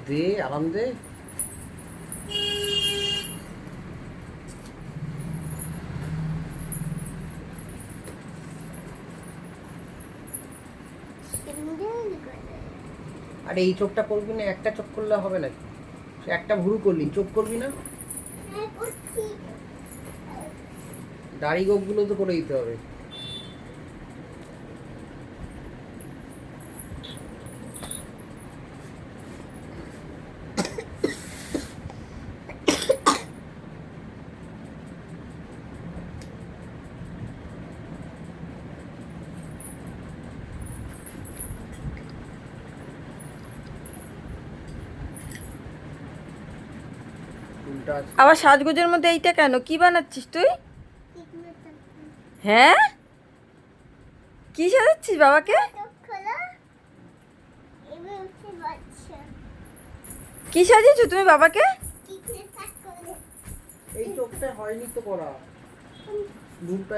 দে আরাম দে। আরে এই চোখটা করবি না, একটা চোখ করলে হবে নাকি? একটা ভুরু করলি, চোখ করবি না? দাড়ি গোঁফগুলো তো করে দিতে হবে। আবার সাজগোজের মধ্যে এইটা কেন? কি বানাচ্ছিস তুই? হ্যাঁ, কি সাজাচ্ছিস বাবাকে? কি সাজিয়েছো তুমি বাবাকে? এই চোখটা হয়নি তো করা, মুখটা